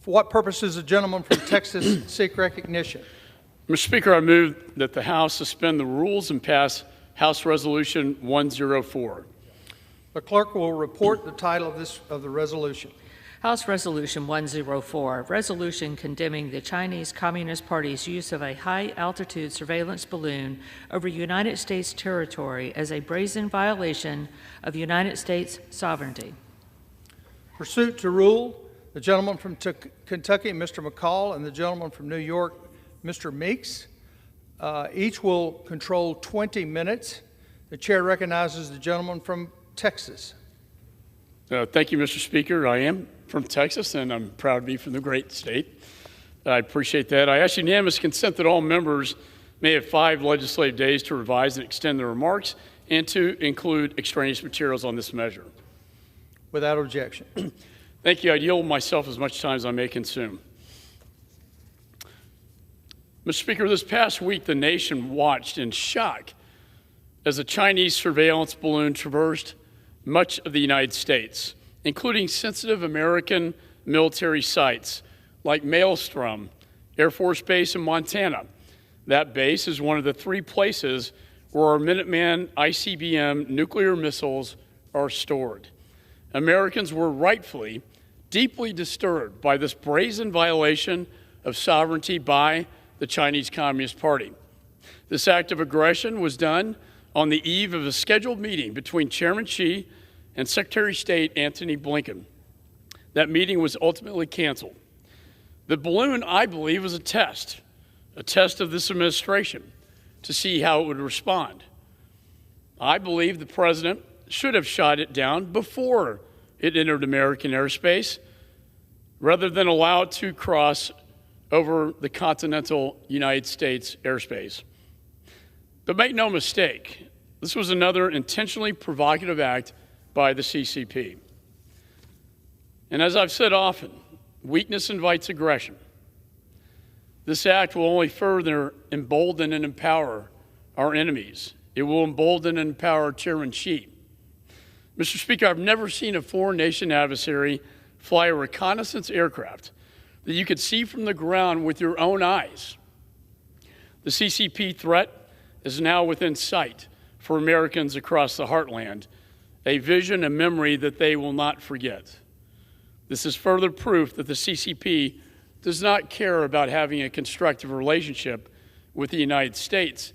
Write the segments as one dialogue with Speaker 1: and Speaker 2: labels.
Speaker 1: For what purpose does the gentleman from Texas seek recognition?
Speaker 2: Mr. Speaker, I move that the House suspend the rules and pass House Resolution 104.
Speaker 1: The clerk will report the title of the resolution.
Speaker 3: House Resolution 104, resolution condemning the Chinese Communist Party's use of a high-altitude surveillance balloon over United States territory as a brazen violation of United States sovereignty.
Speaker 1: Pursuant to rule, the gentleman from Kentucky, Mr. McCaul, and the gentleman from New York, Mr. Meeks, each will control 20 minutes. The chair recognizes the gentleman from Texas.
Speaker 2: Thank you, Mr. Speaker. I am from Texas, and I'm proud to be from the great state. I appreciate that. I ask unanimous consent that all members may have 5 legislative days to revise and extend their remarks and to include extraneous materials on this measure.
Speaker 1: Without objection.
Speaker 2: Thank you. I yield myself as much time as I may consume. Mr. Speaker, this past week, the nation watched in shock as a Chinese surveillance balloon traversed much of the United States, including sensitive American military sites like Maelstrom Air Force Base in Montana. That base is one of the 3 places where our Minuteman ICBM nuclear missiles are stored. Americans were rightfully deeply disturbed by this brazen violation of sovereignty by the Chinese Communist Party. This act of aggression was done on the eve of a scheduled meeting between Chairman Xi and Secretary of State Antony Blinken. That meeting was ultimately canceled. The balloon, I believe, was a test of this administration to see how it would respond. I believe the president should have shot it down before it entered American airspace, rather than allow it to cross over the continental United States airspace. But make no mistake, this was another intentionally provocative act by the CCP. And as I've said often, weakness invites aggression. This act will only further embolden and empower our enemies. It will embolden and empower Chairman Xi. Mr. Speaker, I've never seen a foreign nation adversary fly a reconnaissance aircraft that you could see from the ground with your own eyes. The CCP threat is now within sight for Americans across the heartland, a vision and memory that they will not forget. This is further proof that the CCP does not care about having a constructive relationship with the United States.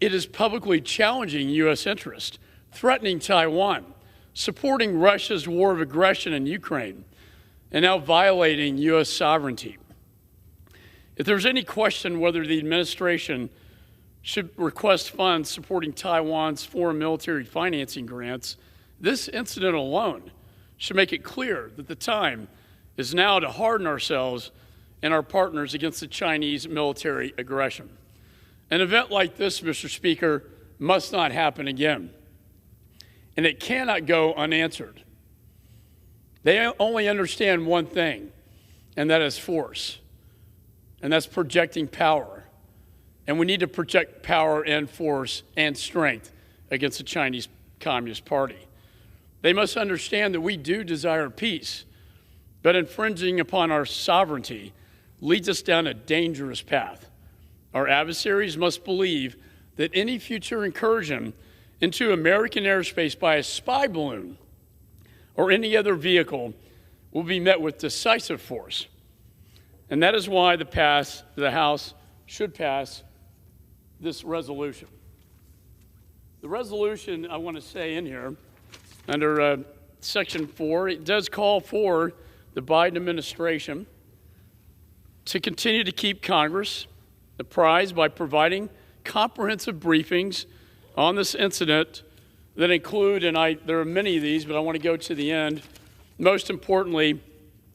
Speaker 2: It is publicly challenging U.S. interest, threatening Taiwan, supporting Russia's war of aggression in Ukraine, and now violating U.S. sovereignty. If there's any question whether the administration should request funds supporting Taiwan's foreign military financing grants, this incident alone should make it clear that the time is now to harden ourselves and our partners against the Chinese military aggression. An event like this, Mr. Speaker, must not happen again. And it cannot go unanswered. They only understand one thing, and that is force. And that's projecting power. And we need to project power and force and strength against the Chinese Communist Party. They must understand that we do desire peace, but infringing upon our sovereignty leads us down a dangerous path. Our adversaries must believe that any future incursion into American airspace by a spy balloon or any other vehicle will be met with decisive force. And that is why the House should pass this resolution. The resolution, I want to say in here, under Section 4, it does call for the Biden administration to continue to keep Congress apprised by providing comprehensive briefings on this incident that include, and there are many of these, but I want to go to the end, most importantly,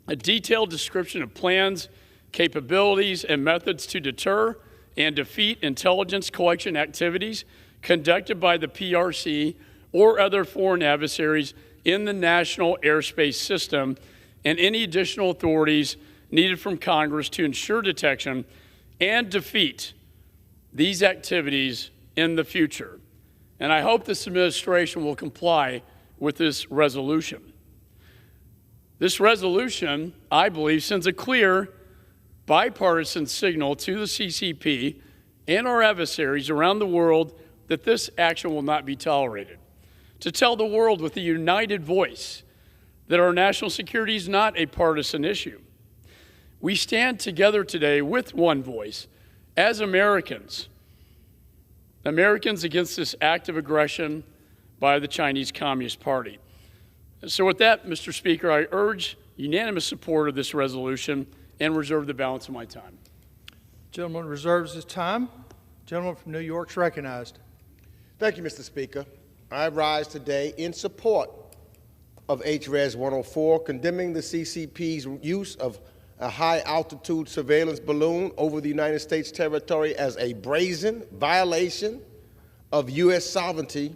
Speaker 2: a detailed description of plans, capabilities, and methods to deter and defeat intelligence collection activities conducted by the PRC or other foreign adversaries in the national airspace system, and any additional authorities needed from Congress to ensure detection and defeat these activities in the future. And I hope this administration will comply with this resolution. This resolution, I believe, sends a clear bipartisan signal to the CCP and our adversaries around the world that this action will not be tolerated. To tell the world with a united voice that our national security is not a partisan issue. We stand together today with one voice as Americans against this act of aggression by the Chinese Communist Party. So with that, Mr. Speaker, I urge unanimous support of this resolution and reserve the balance of my time.
Speaker 1: Gentleman reserves his time. Gentleman from New York is recognized.
Speaker 4: Thank you, Mr. Speaker. I rise today in support of H-Res 104, condemning the CCP's use of a high-altitude surveillance balloon over the United States territory as a brazen violation of U.S. sovereignty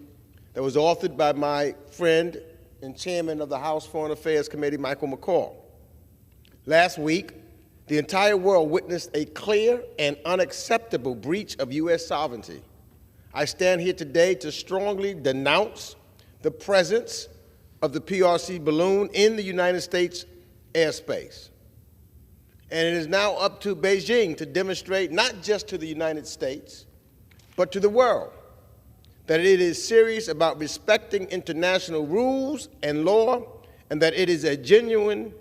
Speaker 4: that was authored by my friend and chairman of the House Foreign Affairs Committee, Michael McCaul. Last week, the entire world witnessed a clear and unacceptable breach of U.S. sovereignty. I stand here today to strongly denounce the presence of the PRC balloon in the United States airspace. And it is now up to Beijing to demonstrate, not just to the United States, but to the world, that it is serious about respecting international rules and law, and that it is genuine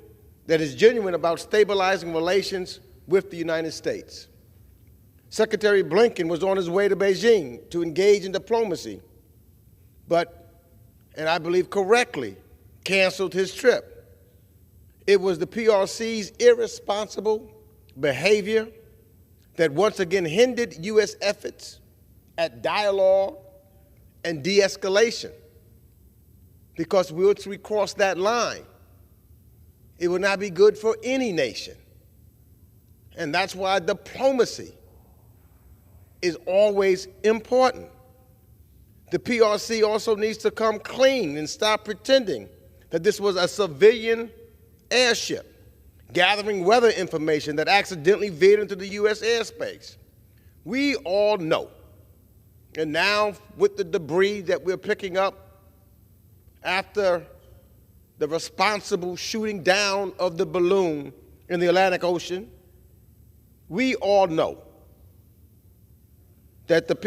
Speaker 4: about stabilizing relations with the United States. Secretary Blinken was on his way to Beijing to engage in diplomacy, but, and I believe correctly, canceled his trip. It was the PRC's irresponsible behavior that once again hindered U.S. efforts at dialogue and de-escalation. Because once we cross that line, it will not be good for any nation. And that's why diplomacy is always important. The PRC also needs to come clean and stop pretending that this was a civilian airship gathering weather information that accidentally veered into the U.S. airspace. We all know, and now with the debris that we're picking up after the responsible shooting down of the balloon in the Atlantic Ocean, we all know that it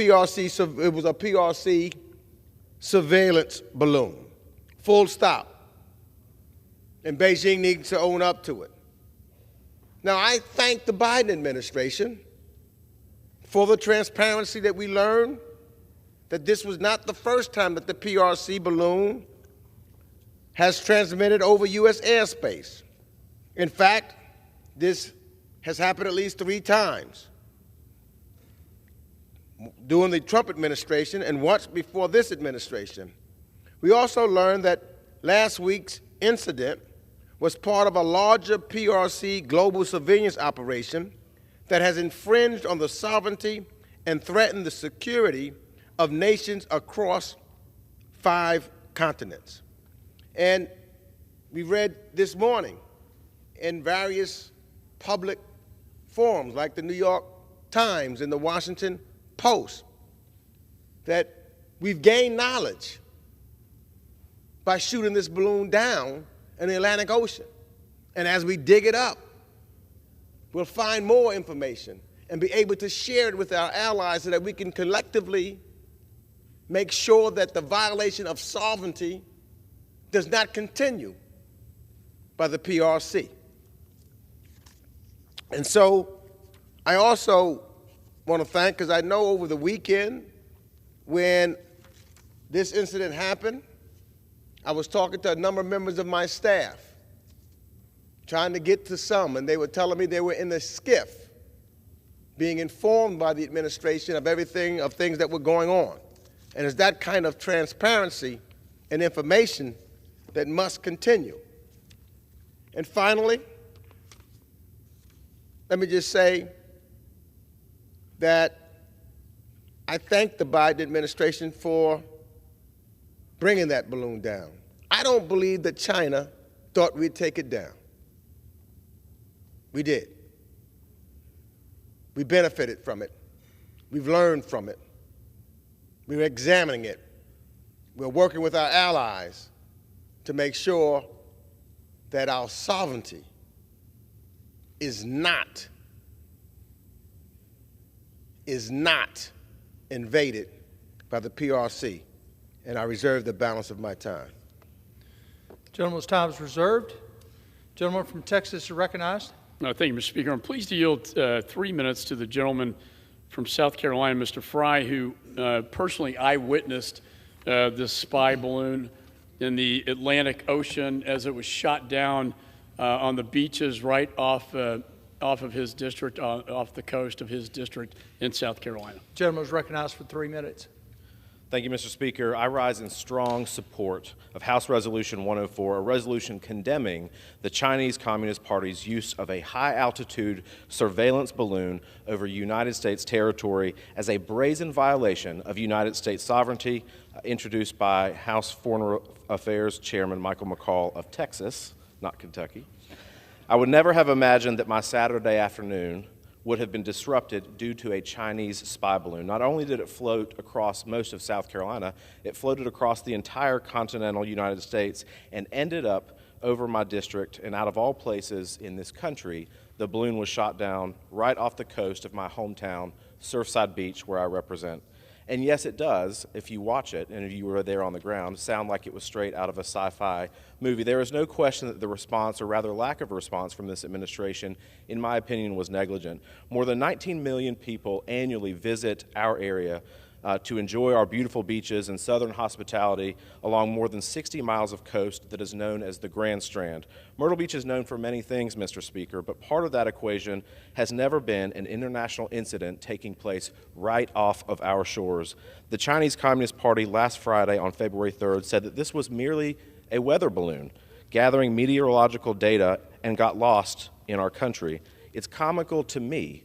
Speaker 4: was a PRC surveillance balloon, full stop. And Beijing needs to own up to it. Now, I thank the Biden administration for the transparency that we learned that this was not the first time that the PRC balloon has transmitted over U.S. airspace. In fact, this has happened at least 3 times. During the Trump administration and once before this administration. We also learned that last week's incident was part of a larger PRC global surveillance operation that has infringed on the sovereignty and threatened the security of nations across 5 continents. And we read this morning in various public forums like the New York Times and the Washington Post that we've gained knowledge by shooting this balloon down in the Atlantic Ocean. And as we dig it up, we'll find more information and be able to share it with our allies so that we can collectively make sure that the violation of sovereignty does not continue by the PRC. And so I also want to thank, because I know over the weekend when this incident happened, I was talking to a number of members of my staff, trying to get to some, and they were telling me they were in a skiff, being informed by the administration of things that were going on. And it's that kind of transparency and information that must continue. And finally, let me just say that I thank the Biden administration for bringing that balloon down. I don't believe that China thought we'd take it down. We did. We benefited from it. We've learned from it. We're examining it. We're working with our allies to make sure that our sovereignty is not invaded by the PRC, and I reserve the balance of my time.
Speaker 1: Gentleman's time is reserved. Gentleman from Texas is recognized.
Speaker 2: Thank you, Mr. Speaker. I'm pleased to yield 3 minutes to the gentleman from South Carolina, Mr. Fry, who personally eyewitnessed this spy balloon in the Atlantic Ocean as it was shot down on the beaches right off of his district, off the coast of his district in South Carolina.
Speaker 1: Gentleman is recognized for 3 minutes.
Speaker 5: Thank you, Mr. Speaker. I rise in strong support of House Resolution 104, a resolution condemning the Chinese Communist Party's use of a high-altitude surveillance balloon over United States territory as a brazen violation of United States sovereignty, introduced by House Foreign Affairs Chairman Michael McCaul of Texas, not Kentucky. I would never have imagined that my Saturday afternoon would have been disrupted due to a Chinese spy balloon. Not only did it float across most of South Carolina, it floated across the entire continental United States and ended up over my district, and out of all places in this country, the balloon was shot down right off the coast of my hometown, Surfside Beach, where I represent. And yes, it does, if you watch it, and if you were there on the ground, sound like it was straight out of a sci-fi movie. There is no question that the response, or rather lack of response from this administration, in my opinion, was negligent. More than 19 million people annually visit our area to enjoy our beautiful beaches and southern hospitality along more than 60 miles of coast that is known as the Grand Strand. Myrtle Beach is known for many things, Mr. Speaker, but part of that equation has never been an international incident taking place right off of our shores. The Chinese Communist Party last Friday on February 3rd said that this was merely a weather balloon gathering meteorological data and got lost in our country. It's comical to me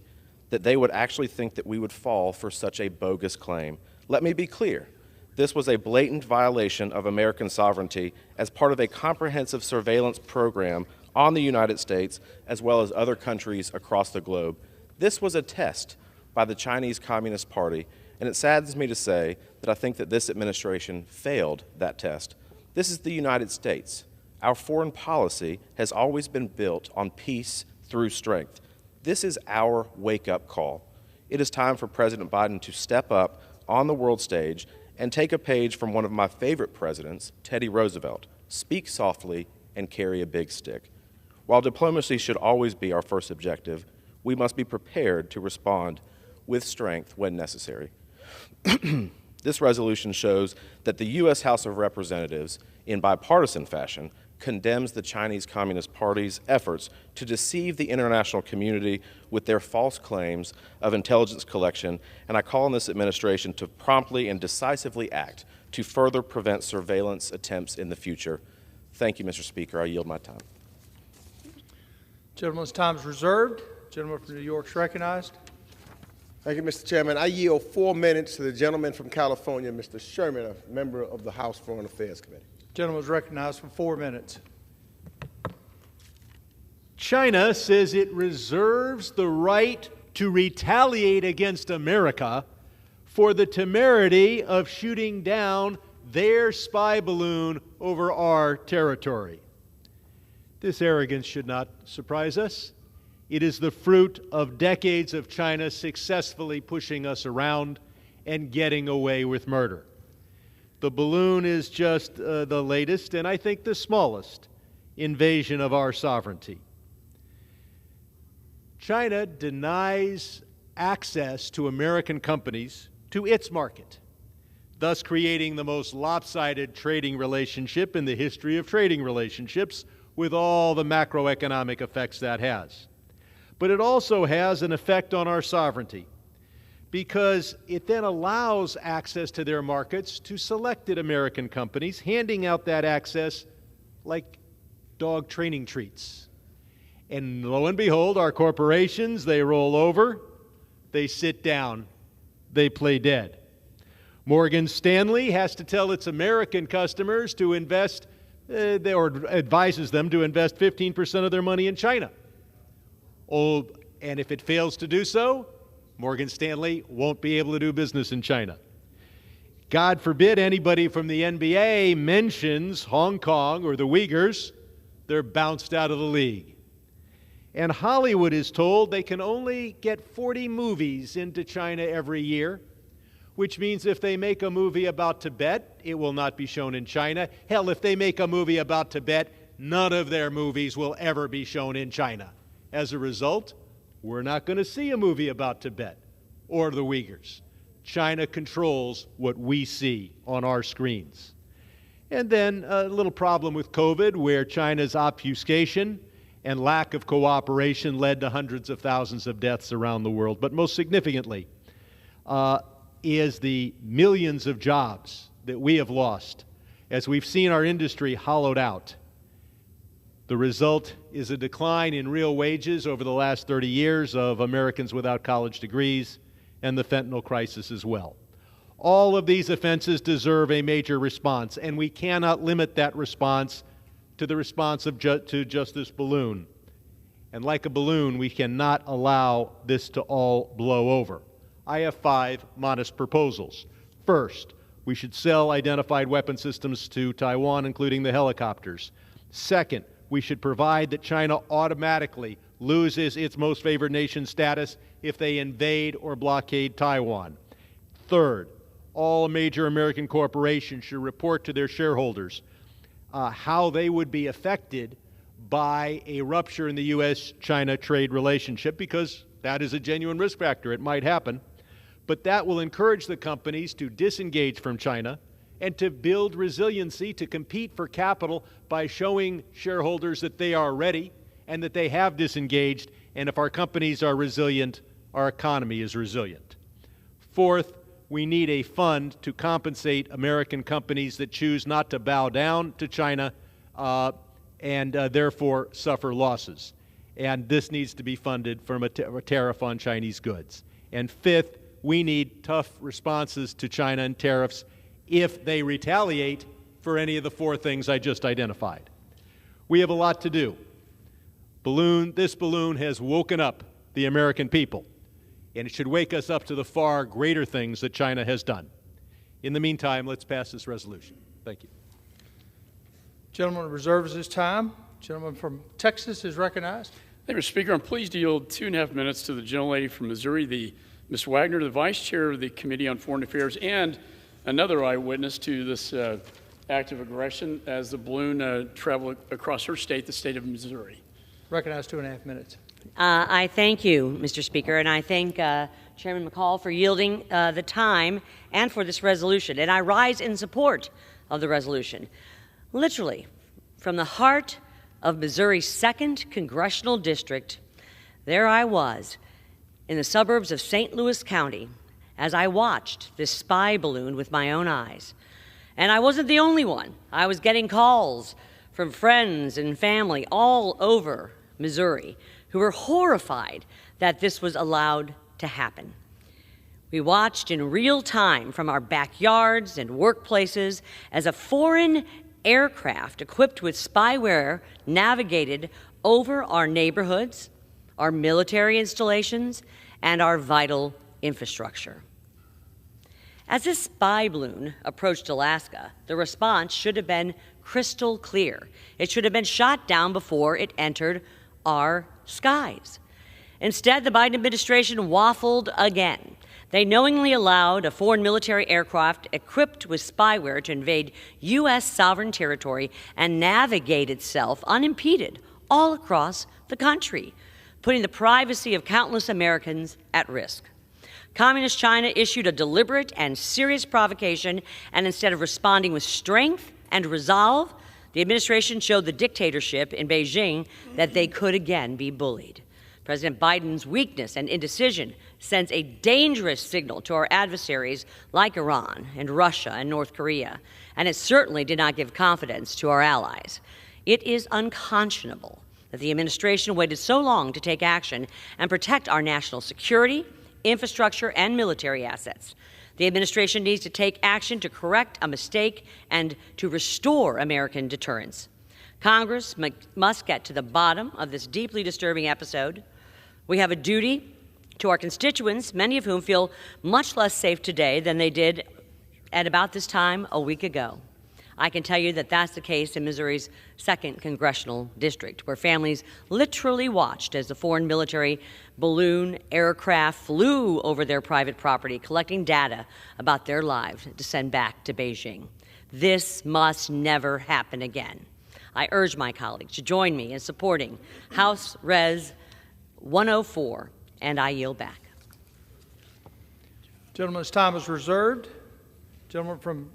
Speaker 5: that they would actually think that we would fall for such a bogus claim. Let me be clear. This was a blatant violation of American sovereignty as part of a comprehensive surveillance program on the United States as well as other countries across the globe. This was a test by the Chinese Communist Party, and it saddens me to say that I think that this administration failed that test. This is the United States. Our foreign policy has always been built on peace through strength. This is our wake-up call. It is time for President Biden to step up on the world stage and take a page from one of my favorite presidents, Teddy Roosevelt. Speak softly and carry a big stick. While diplomacy should always be our first objective, we must be prepared to respond with strength when necessary. This resolution shows that the U.S. House of Representatives, in bipartisan fashion, condemns the Chinese Communist Party's efforts to deceive the international community with their false claims of intelligence collection, and I call on this administration to promptly and decisively act to further prevent surveillance attempts in the future. Thank you, Mr. Speaker. I yield my time.
Speaker 1: Gentleman's time is reserved. Gentleman from New York is recognized.
Speaker 4: Thank you, Mr. Chairman. I yield 4 minutes to the gentleman from California, Mr. Sherman, a member of the House Foreign Affairs Committee.
Speaker 1: Gentleman is recognized for 4 minutes.
Speaker 6: China says it reserves the right to retaliate against America for the temerity of shooting down their spy balloon over our territory. This arrogance should not surprise us. It is the fruit of decades of China successfully pushing us around and getting away with murder. The balloon is just the latest, and I think the smallest, invasion of our sovereignty. China denies access to American companies to its market, thus creating the most lopsided trading relationship in the history of trading relationships, with all the macroeconomic effects that has. But it also has an effect on our sovereignty, because it then allows access to their markets to selected American companies, handing out that access like dog training treats. And lo and behold, our corporations, they roll over, they sit down, they play dead. Morgan Stanley has to tell its American customers to invest, or advises them to invest 15% of their money in China. Oh, and if it fails to do so, Morgan Stanley won't be able to do business in China. God forbid anybody from the NBA mentions Hong Kong or the Uyghurs. they're bounced out of the league. And Hollywood is told they can only get 40 movies into China every year, which means if they make a movie about Tibet, it will not be shown in China. Hell, if they make a movie about Tibet, none of their movies will ever be shown in China. As a result, we're not going to see a movie about Tibet or the Uyghurs. China controls what we see on our screens. And then a little problem with COVID, where China's obfuscation and lack of cooperation led to hundreds of thousands of deaths around the world. But most significantly is the millions of jobs that we have lost as we've seen our industry hollowed out. The result is a decline in real wages over the last 30 years of Americans without college degrees, and the fentanyl crisis as well. All of these offenses deserve a major response, and we cannot limit that response to the response to just this balloon. And like a balloon, we cannot allow this to all blow over. I have 5 modest proposals. First, we should sell identified weapon systems to Taiwan, including the helicopters. Second, we should provide that China automatically loses its most favored nation status if they invade or blockade Taiwan. Third, all major American corporations should report to their shareholders how they would be affected by a rupture in the U.S.-China trade relationship, because that is a genuine risk factor. It might happen. But that will encourage the companies to disengage from China and to build resiliency to compete for capital by showing shareholders that they are ready and that they have disengaged. And if our companies are resilient, our economy is resilient. Fourth, we need a fund to compensate American companies that choose not to bow down to China and therefore suffer losses. And this needs to be funded from a tariff on Chinese goods. And fifth, we need tough responses to China and tariffs if they retaliate for any of the 4 things I just identified. We have a lot to do. This balloon has woken up the American people, and it should wake us up to the far greater things that China has done. In the meantime, let's pass this resolution. Thank you.
Speaker 1: Gentleman reserves his time. Gentleman from Texas is recognized.
Speaker 2: Thank you, Mr. Speaker. I'm pleased to yield 2.5 minutes to the gentlelady from Missouri, Ms. Wagner, the Vice Chair of the Committee on Foreign Affairs, and another eyewitness to this act of aggression as the balloon traveled across her state, the state of Missouri.
Speaker 1: Recognized 2.5 minutes.
Speaker 7: I thank you, Mr. Speaker, and I thank Chairman McCaul for yielding the time and for this resolution. And I rise in support of the resolution. Literally, from the heart of Missouri's 2nd Congressional District, there I was in the suburbs of St. Louis County as I watched this spy balloon with my own eyes. And I wasn't the only one. I was getting calls from friends and family all over Missouri who were horrified that this was allowed to happen. We watched in real time from our backyards and workplaces as a foreign aircraft equipped with spyware navigated over our neighborhoods, our military installations, and our vital infrastructure. As this spy balloon approached Alaska, the response should have been crystal clear. It should have been shot down before it entered our skies. Instead, the Biden administration waffled again. They knowingly allowed a foreign military aircraft equipped with spyware to invade U.S. sovereign territory and navigate itself unimpeded all across the country, putting the privacy of countless Americans at risk. Communist China issued a deliberate and serious provocation, and instead of responding with strength and resolve, the administration showed the dictatorship in Beijing that they could again be bullied. President Biden's weakness and indecision sends a dangerous signal to our adversaries like Iran and Russia and North Korea, and it certainly did not give confidence to our allies. It is unconscionable that the administration waited so long to take action and protect our national security, infrastructure, and military assets. The administration needs to take action to correct a mistake and to restore American deterrence. Congress must get to the bottom of this deeply disturbing episode. We have a duty to our constituents, many of whom feel much less safe today than they did at about this time a week ago. I can tell you that that's the case in Missouri's 2nd Congressional District, where families literally watched as the foreign military balloon aircraft flew over their private property, collecting data about their lives to send back to Beijing. This must never happen again. I urge my colleagues to join me in supporting House Res 104, and I yield back.
Speaker 1: Gentleman's time is reserved. Gentleman from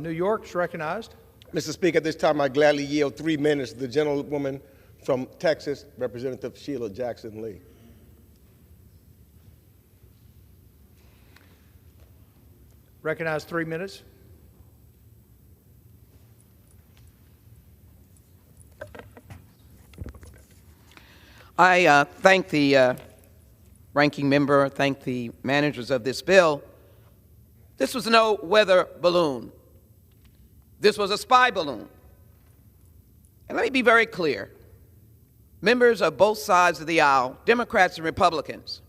Speaker 1: New York is recognized.
Speaker 4: Mr. Speaker, at this time I gladly yield 3 minutes to the gentlewoman from Texas, Representative Sheila Jackson Lee.
Speaker 1: Recognize 3 minutes.
Speaker 8: I thank the ranking member, thank the managers of this bill. This was no weather balloon. This was a spy balloon. And let me be very clear. Members of both sides of the aisle, Democrats and Republicans,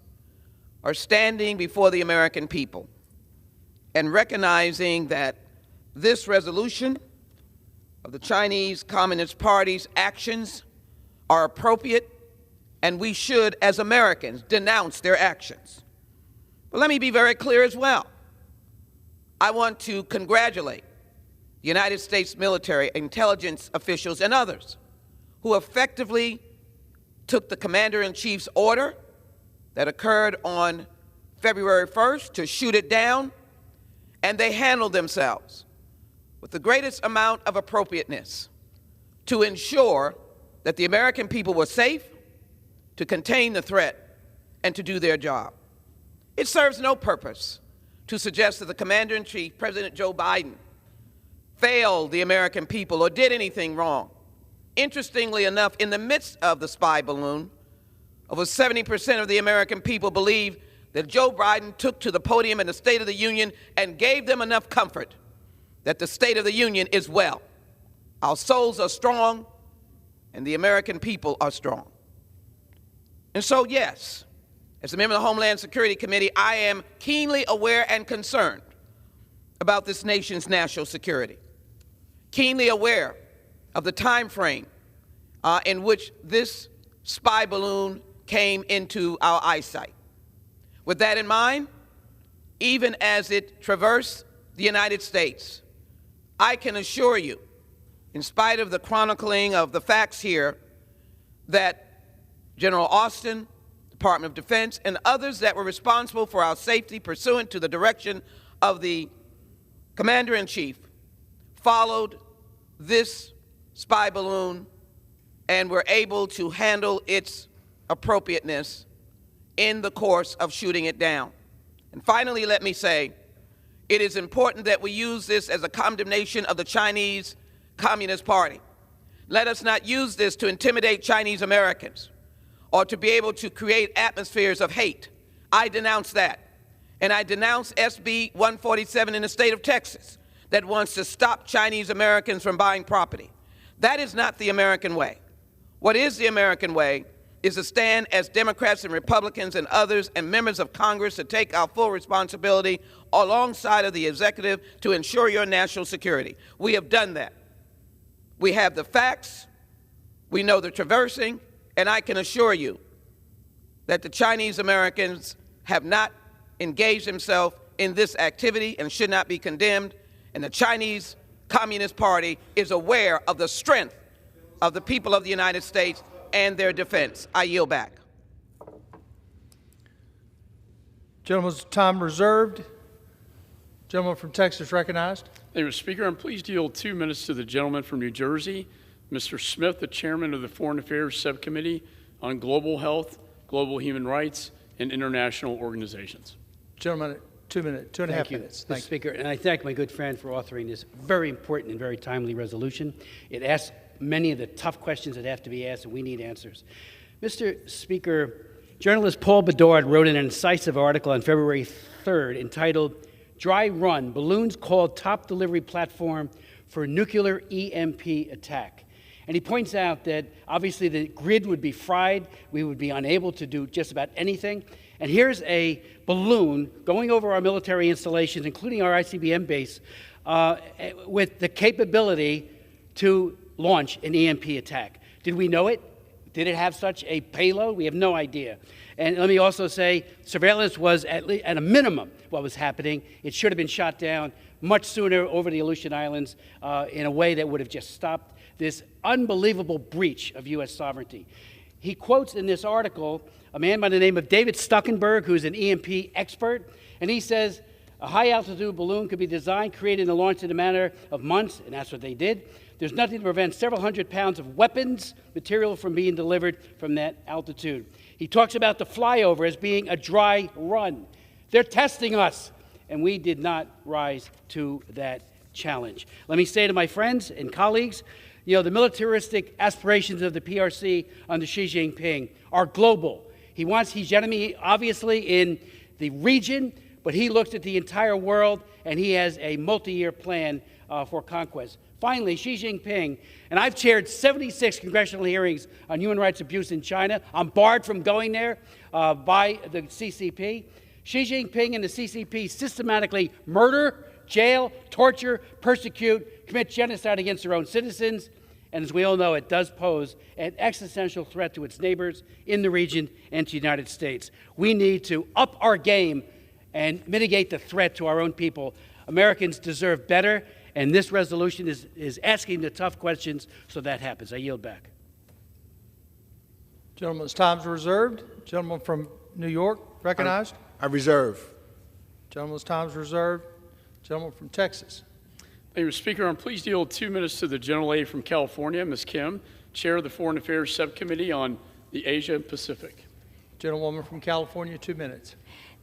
Speaker 8: are standing before the American people and recognizing that this resolution of the Chinese Communist Party's actions are appropriate, and we should, as Americans, denounce their actions. But let me be very clear as well. I want to congratulate the United States military, intelligence officials, and others who effectively took the Commander-in-Chief's order that occurred on February 1st to shoot it down, and they handled themselves with the greatest amount of appropriateness to ensure that the American people were safe, to contain the threat, and to do their job. It serves no purpose to suggest that the Commander-in-Chief, President Joe Biden, failed the American people or did anything wrong. Interestingly enough, in the midst of the spy balloon, over 70% of the American people believe that Joe Biden took to the podium in the State of the Union and gave them enough comfort that the State of the Union is well. Our souls are strong, and the American people are strong. And so, yes, as a member of the Homeland Security Committee, I am keenly aware and concerned about this nation's national security, keenly aware of the time frame in which this spy balloon came into our eyesight. With that in mind, even as it traversed the United States, I can assure you, in spite of the chronicling of the facts here, that General Austin, Department of Defense, and others that were responsible for our safety pursuant to the direction of the Commander-in-Chief followed this spy balloon and were able to handle its appropriateness in the course of shooting it down. And finally, let me say, it is important that we use this as a condemnation of the Chinese Communist Party. Let us not use this to intimidate Chinese Americans or to be able to create atmospheres of hate. I denounce that. And I denounce SB 147 in the state of Texas that wants to stop Chinese Americans from buying property. That is not the American way. What is the American way is to stand as Democrats and Republicans and others and members of Congress to take our full responsibility alongside of the executive to ensure your national security. We have done that. We have the facts, we know the traversing, and I can assure you that the Chinese Americans have not engaged themselves in this activity and should not be condemned, and the Chinese Communist Party is aware of the strength of the people of the United States and their defense. I yield back.
Speaker 1: Gentleman's time reserved. Gentleman from Texas recognized.
Speaker 2: Thank you, Mr. Speaker. I'm pleased to yield 2 minutes to the gentleman from New Jersey, Mr. Smith, the chairman of the Foreign Affairs Subcommittee on Global Health, Global Human Rights, and International Organizations.
Speaker 1: Gentleman, 2 minutes, 2.5 minutes.
Speaker 9: Thank you, Mr. Speaker. And I thank my good friend for authoring this very important and very timely resolution. It asks many of the tough questions that have to be asked, and we need answers. Mr. Speaker, journalist Paul Bedard wrote an incisive article on February 3rd entitled, "Dry Run, Balloons Called Top Delivery Platform for Nuclear EMP Attack." And he points out that obviously the grid would be fried, we would be unable to do just about anything. And here's a balloon going over our military installations, including our ICBM base with the capability to launch an EMP attack. Did we know it? Did it have such a payload? We have no idea. And let me also say, surveillance was at a minimum what was happening. It should have been shot down much sooner over the Aleutian Islands in a way that would have just stopped this unbelievable breach of U.S. sovereignty. He quotes in this article a man by the name of David Stuckenberg, who's an EMP expert, and he says, a high-altitude balloon could be designed, created, and launched in a matter of months, and that's what they did. There's nothing to prevent several hundred pounds of weapons material from being delivered from that altitude. He talks about the flyover as being a dry run. They're testing us, and we did not rise to that challenge. Let me say to my friends and colleagues, you know, the militaristic aspirations of the PRC under Xi Jinping are global. He wants hegemony, obviously, in the region, but he looks at the entire world, and he has a multi-year plan for conquest. Finally, Xi Jinping, and I've chaired 76 congressional hearings on human rights abuse in China. I'm barred from going there by the CCP. Xi Jinping and the CCP systematically murder, jail, torture, persecute, commit genocide against their own citizens. And as we all know, it does pose an existential threat to its neighbors in the region and to the United States. We need to up our game and mitigate the threat to our own people. Americans deserve better, and this resolution is asking the tough questions so that happens. I yield back.
Speaker 1: Gentleman's time is reserved. Gentleman from New York, recognized.
Speaker 4: I reserve.
Speaker 1: Gentleman's time is reserved. Gentleman from Texas.
Speaker 2: Thank you, Mr. Speaker. I'm pleased to yield 2 minutes to the gentlelady from California, Ms. Kim, Chair of the Foreign Affairs Subcommittee on the Asia Pacific.
Speaker 1: Gentlewoman from California, 2 minutes.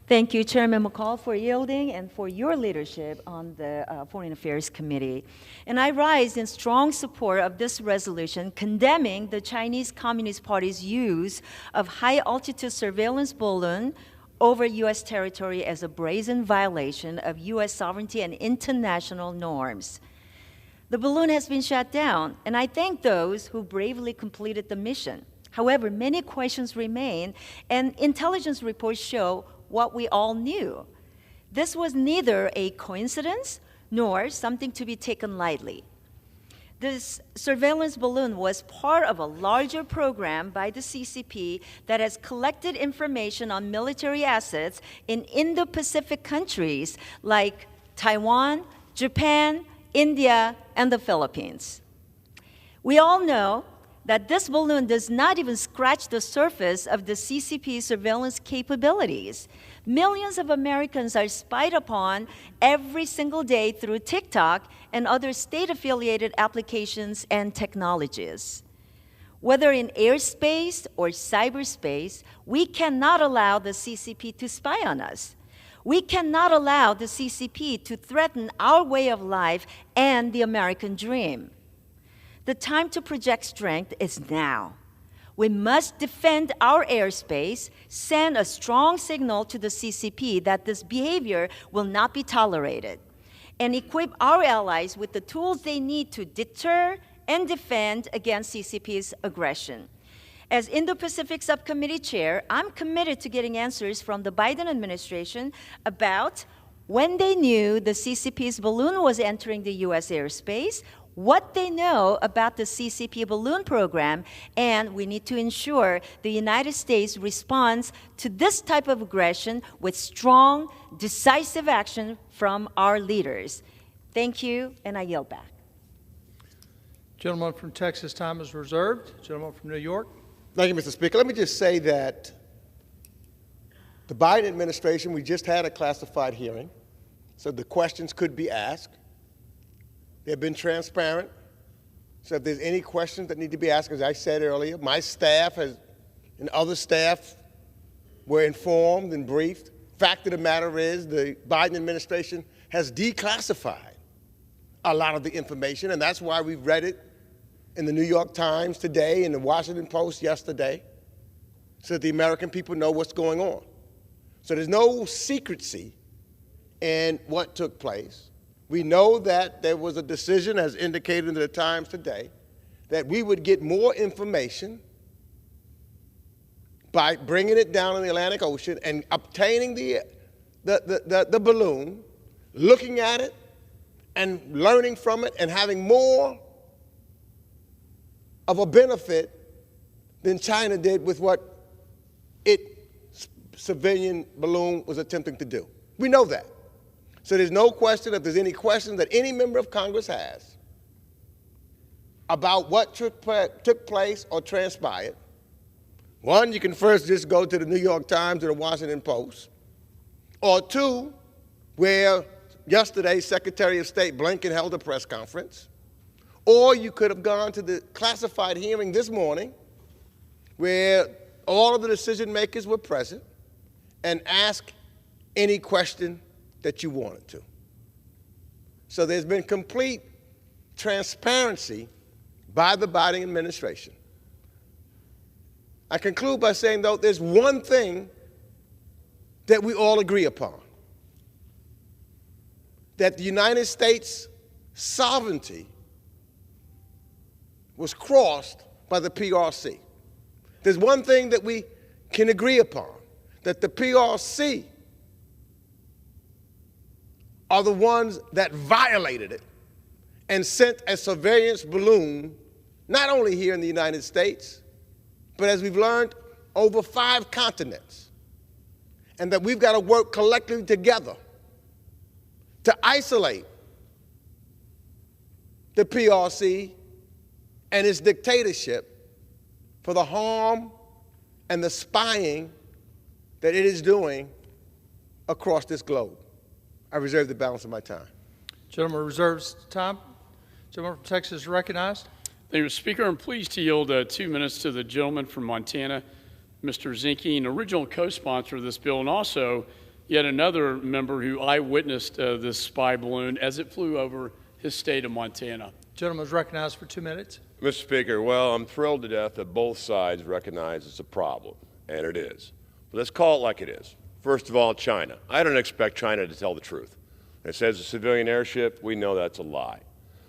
Speaker 10: Thank you, Chairman McCaul, for yielding and for your leadership on the Foreign Affairs Committee. And I rise in strong support of this resolution condemning the Chinese Communist Party's use of high-altitude surveillance balloon over U.S. territory as a brazen violation of U.S. sovereignty and international norms. The balloon has been shot down, and I thank those who bravely completed the mission. However, many questions remain, and intelligence reports show what we all knew. This was neither a coincidence nor something to be taken lightly. This surveillance balloon was part of a larger program by the CCP that has collected information on military assets in Indo-Pacific countries like Taiwan, Japan, India, and the Philippines. We all know that this balloon does not even scratch the surface of the CCP's surveillance capabilities. Millions of Americans are spied upon every single day through TikTok and other state-affiliated applications and technologies. Whether in airspace or cyberspace, we cannot allow the CCP to spy on us. We cannot allow the CCP to threaten our way of life and the American dream. The time to project strength is now. We must defend our airspace, send a strong signal to the CCP that this behavior will not be tolerated, and equip our allies with the tools they need to deter and defend against CCP's aggression. As Indo-Pacific Subcommittee Chair, I'm committed to getting answers from the Biden administration about when they knew the CCP's balloon was entering the U.S. airspace, what they know about the CCP balloon program, and we need to ensure the United States responds to this type of aggression with strong, decisive action from our leaders. Thank you, and I yield back.
Speaker 1: Gentleman from Texas, time is reserved. Gentleman from New York.
Speaker 4: Thank you, Mr. Speaker. Let me just say that the Biden administration, we just had a classified hearing, so the questions could be asked. They've been transparent. So if there's any questions that need to be asked, as I said earlier, my staff and other staff were informed and briefed. Fact of the matter is the Biden administration has declassified a lot of the information, and that's why we've read it in the New York Times today and the Washington Post yesterday, so that the American people know what's going on. So there's no secrecy in what took place. We know that there was a decision, as indicated in the Times today, that we would get more information by bringing it down in the Atlantic Ocean and obtaining the balloon, looking at it, and learning from it and having more of a benefit than China did with what its civilian balloon was attempting to do. We know that. So there's no question, if there's any question that any member of Congress has about what took place or transpired, one, you can first just go to the New York Times or the Washington Post, or two, where yesterday Secretary of State Blinken held a press conference, or you could have gone to the classified hearing this morning where all of the decision makers were present and asked any question that you wanted to. So there's been complete transparency by the Biden administration. I conclude by saying, though, there's one thing that we all agree upon, that the United States sovereignty was crossed by the PRC. There's one thing that we can agree upon, that the PRC are the ones that violated it and sent a surveillance balloon, not only here in the United States, but as we've learned, over 5 continents. And that we've got to work collectively together to isolate the PRC and its dictatorship for the harm and the spying that it is doing across this globe. I reserve the balance of my time.
Speaker 1: Gentleman reserves time. Gentleman from Texas is recognized.
Speaker 2: Thank you, Speaker. I'm pleased to yield 2 minutes to the gentleman from Montana, Mr. Zinke, an original co-sponsor of this bill, and also yet another member who eyewitnessed this spy balloon as it flew over his state of Montana.
Speaker 1: Gentleman is recognized for 2 minutes.
Speaker 11: Mr. Speaker, well, I'm thrilled to death that both sides recognize it's a problem, and it is. But let's call it like it is. First of all, China. I don't expect China to tell the truth. It says a civilian airship. We know that's a lie.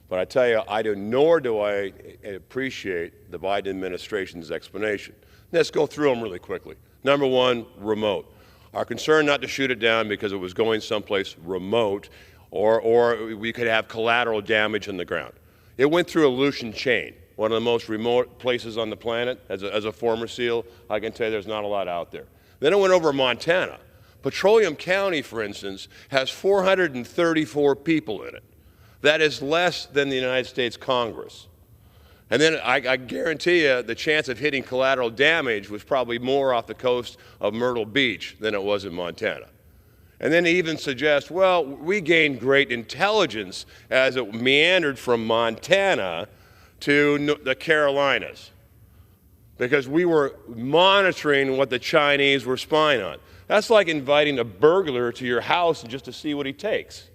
Speaker 11: But I tell you, nor do I appreciate the Biden administration's explanation. Let's go through them really quickly. Number one, remote. Our concern not to shoot it down because it was going someplace remote, or we could have collateral damage on the ground. It went through Aleutian Chain, one of the most remote places on the planet. As a former SEAL, I can tell you there's not a lot out there. Then it went over Montana. Petroleum County, for instance, has 434 people in it. That is less than the United States Congress. And then I guarantee you the chance of hitting collateral damage was probably more off the coast of Myrtle Beach than it was in Montana. And then they even suggest, well, we gained great intelligence as it meandered from Montana to the Carolinas because we were monitoring what the Chinese were spying on. That's like inviting a burglar to your house just to see what he takes.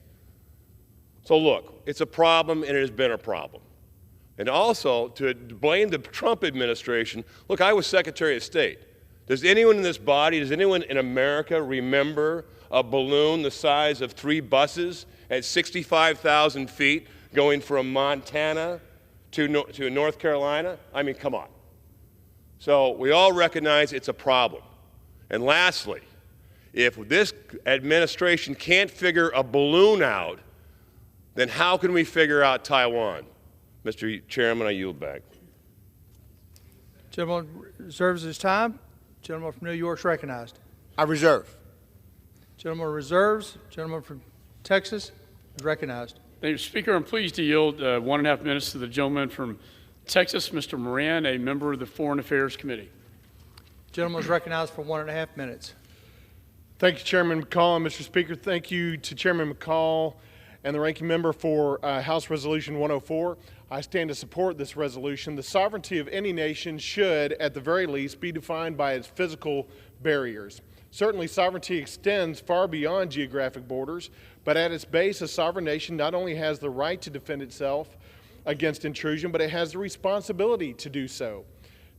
Speaker 11: So look, it's a problem and it has been a problem. And also, to blame the Trump administration, look, I was Secretary of State. Does anyone in this body, does anyone in America remember a balloon the size of 3 buses at 65,000 feet going from Montana to North Carolina? I mean, come on. So we all recognize it's a problem. And lastly, if this administration can't figure a balloon out, then how can we figure out Taiwan? Mr. Chairman, I yield back.
Speaker 1: Gentleman reserves his time. Gentleman from New York is recognized.
Speaker 4: I reserve.
Speaker 1: Gentleman reserves. Gentleman from Texas is recognized.
Speaker 2: Thank you, Speaker. I'm pleased to yield 1.5 minutes to the gentleman from Texas, Mr. Moran, a member of the Foreign Affairs Committee.
Speaker 1: Gentleman is recognized for 1.5 minutes.
Speaker 12: Thank you, Chairman McCaul. And Mr. Speaker, thank you to Chairman McCaul and the ranking member for House Resolution 104. I stand to support this resolution. The sovereignty of any nation should, at the very least, be defined by its physical barriers. Certainly, sovereignty extends far beyond geographic borders, but at its base, a sovereign nation not only has the right to defend itself against intrusion, but it has the responsibility to do so.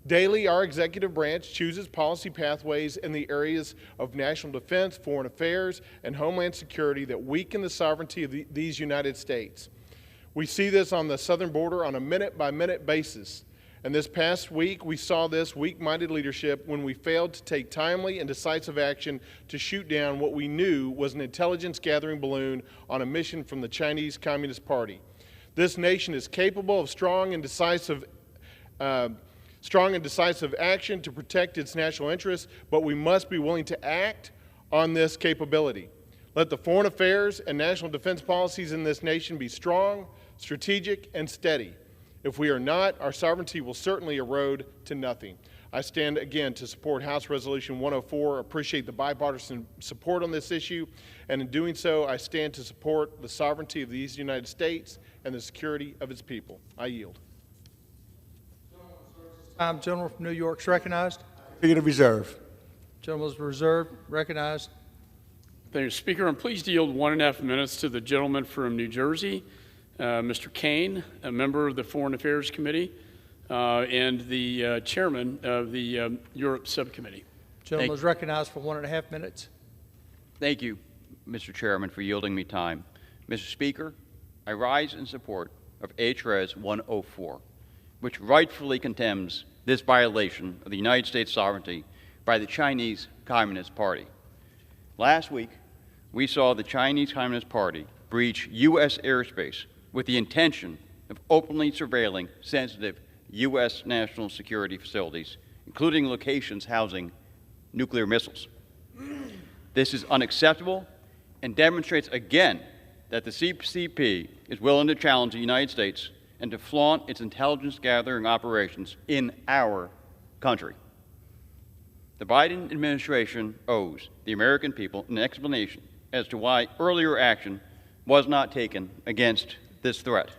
Speaker 12: Daily, our executive branch chooses policy pathways in the areas of national defense, foreign affairs, and homeland security that weaken the sovereignty of these United States. We see this on the southern border on a minute-by-minute basis And this past week, we saw this weak-minded leadership when we failed to take timely and decisive action to shoot down what we knew was an intelligence-gathering balloon on a mission from the Chinese Communist Party. This nation is capable of strong and decisive action to protect its national interests, but we must be willing to act on this capability. Let the foreign affairs and national defense policies in this nation be strong, strategic, and steady. If we are not, our sovereignty will certainly erode to nothing. I stand again to support House Resolution 104, appreciate the bipartisan support on this issue, and in doing so, I stand to support the sovereignty of the United States and the security of its people. I yield.
Speaker 1: Gentleman from New York is recognized.
Speaker 4: Speaker to reserve.
Speaker 1: Gentleman is reserved, recognized.
Speaker 2: Thank you, Speaker. I'm pleased to yield 1.5 minutes to the gentleman from New Jersey, Mr. Kane, a member of the Foreign Affairs Committee and the chairman of the Europe Subcommittee.
Speaker 1: Gentleman is recognized for 1.5 minutes.
Speaker 13: Thank you, Mr. Chairman, for yielding me time. Mr. Speaker, I rise in support of HRES 104, which rightfully condemns this violation of the United States sovereignty by the Chinese Communist Party. Last week, we saw the Chinese Communist Party breach U.S. airspace with the intention of openly surveilling sensitive U.S. national security facilities, including locations housing nuclear missiles. This is unacceptable and demonstrates again that the CCP is willing to challenge the United States and to flaunt its intelligence-gathering operations in our country. The Biden administration owes the American people an explanation as to why earlier action was not taken against this threat.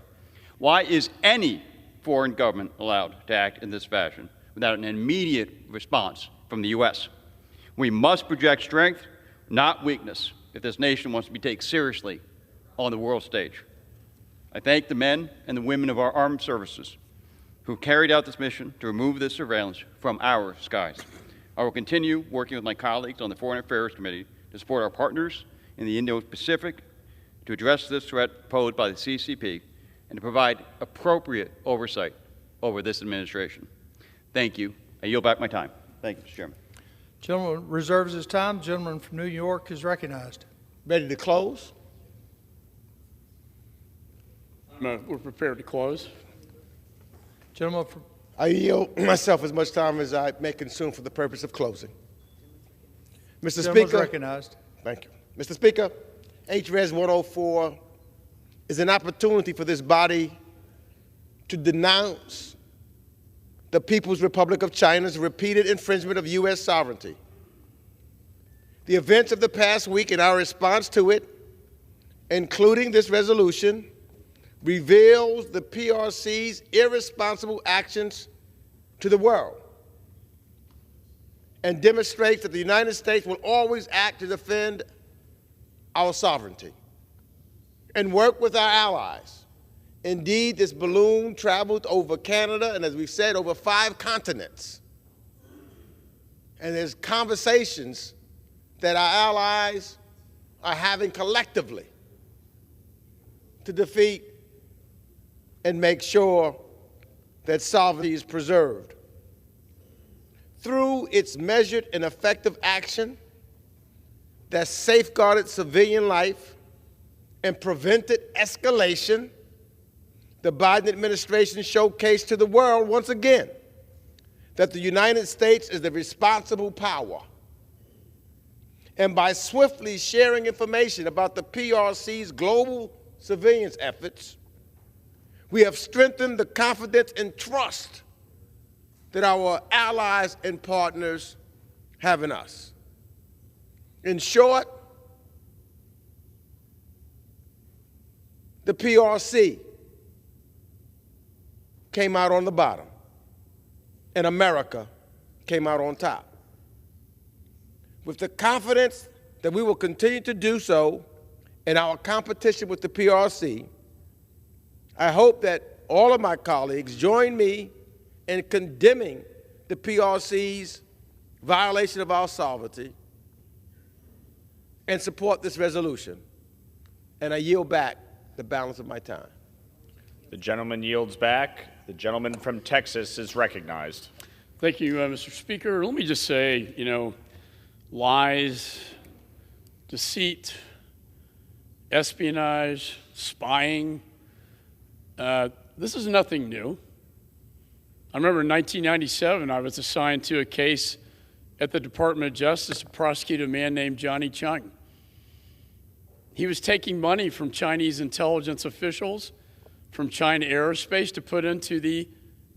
Speaker 13: Why is any foreign government allowed to act in this fashion without an immediate response from the U.S.? We must project strength, not weakness, if this nation wants to be taken seriously on the world stage. I thank the men and the women of our armed services who carried out this mission to remove this surveillance from our skies. I will continue working with my colleagues on the Foreign Affairs Committee to support our partners in the Indo-Pacific to address this threat posed by the CCP and to provide appropriate oversight over this administration. Thank you. I yield back my time. Thank you, Mr. Chairman.
Speaker 1: Gentleman reserves his time. Gentleman from New York is recognized.
Speaker 4: Ready to close?
Speaker 2: We're prepared to close.
Speaker 1: Gentleman from...
Speaker 4: I yield myself as much time as I may consume for the purpose of closing. Mr.
Speaker 1: Gentleman is
Speaker 4: Speaker.
Speaker 1: recognized.
Speaker 4: Thank you. Mr. Speaker, HRES 104 is an opportunity for this body to denounce the People's Republic of China's repeated infringement of U.S. sovereignty. The events of the past week and our response to it, including this resolution, reveals the PRC's irresponsible actions to the world and demonstrates that the United States will always act to defend our sovereignty and work with our allies. Indeed, this balloon traveled over Canada and, as we've said, over 5 continents. And there's conversations that our allies are having collectively to defeat and make sure that sovereignty is preserved. Through its measured and effective action that safeguarded civilian life and prevented escalation, the Biden administration showcased to the world once again that the United States is the responsible power. And by swiftly sharing information about the PRC's global surveillance efforts, we have strengthened the confidence and trust that our allies and partners have in us. In short, the PRC came out on the bottom, and America came out on top. With the confidence that we will continue to do so in our competition with the PRC, I hope that all of my colleagues join me in condemning the PRC's violation of our sovereignty and support this resolution. And I yield back the balance of my time.
Speaker 5: The gentleman yields back.
Speaker 14: The gentleman from Texas is recognized.
Speaker 2: Thank you, Mr. Speaker. Let me just say, lies, deceit, espionage, spying, this is nothing new. I remember in 1997, I was assigned to a case at the Department of Justice to prosecute a man named Johnny Chung. He was taking money from Chinese intelligence officials, from China Aerospace, to put into the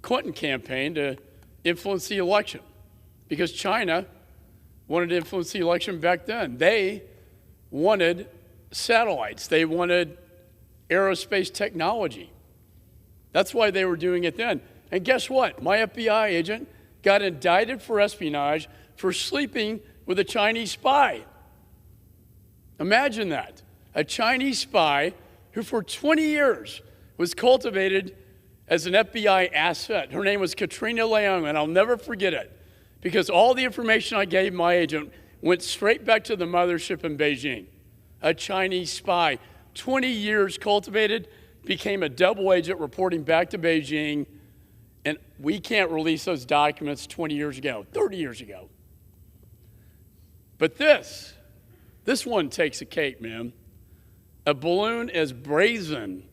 Speaker 2: Clinton campaign to influence the election, because China wanted to influence the election back then. They wanted satellites. They wanted aerospace technology. That's why they were doing it then. And guess what? My FBI agent got indicted for espionage for sleeping with a Chinese spy. Imagine that. A Chinese spy who for 20 years was cultivated as an FBI asset. Her name was Katrina Leung, and I'll never forget it, because all the information I gave my agent went straight back to the mothership in Beijing. A Chinese spy, 20 years cultivated, became a double agent reporting back to Beijing, and we can't release those documents 20 years ago, 30 years ago. But this one takes a cake, man. A balloon as brazen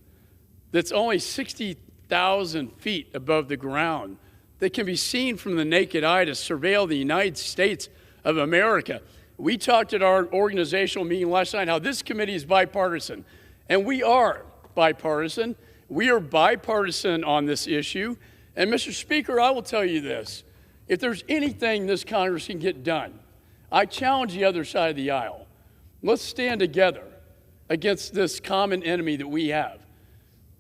Speaker 2: that's only 60,000 feet above the ground, that can be seen from the naked eye to surveil the United States of America. We talked at our organizational meeting last night how this committee is bipartisan, and we are bipartisan. We are bipartisan on this issue. And Mr. Speaker, I will tell you this. If there's anything this Congress can get done, I challenge the other side of the aisle. Let's stand together against this common enemy that we have.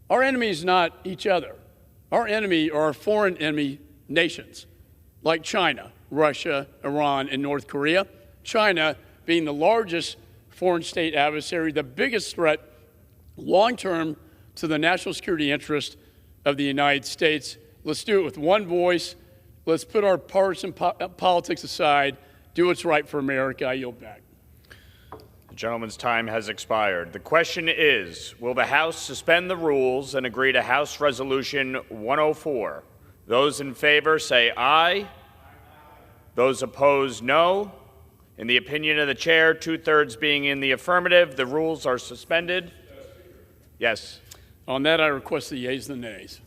Speaker 2: Our enemy is not each other. Our enemy are our foreign enemy nations, like China, Russia, Iran, and North Korea. China being the largest foreign state adversary, the biggest threat long-term to the national security interest of the United States. Let's do it with one voice. Let's put our partisan politics aside, do what's right for America. I yield back.
Speaker 14: The gentleman's time has expired. The question is, will the House suspend the rules and agree to House Resolution 104? Those in favor say aye. Those opposed, no. In the opinion of the chair, 2/3 being in the affirmative, the rules are suspended. Yes.
Speaker 2: On that, I request the yeas and the nays.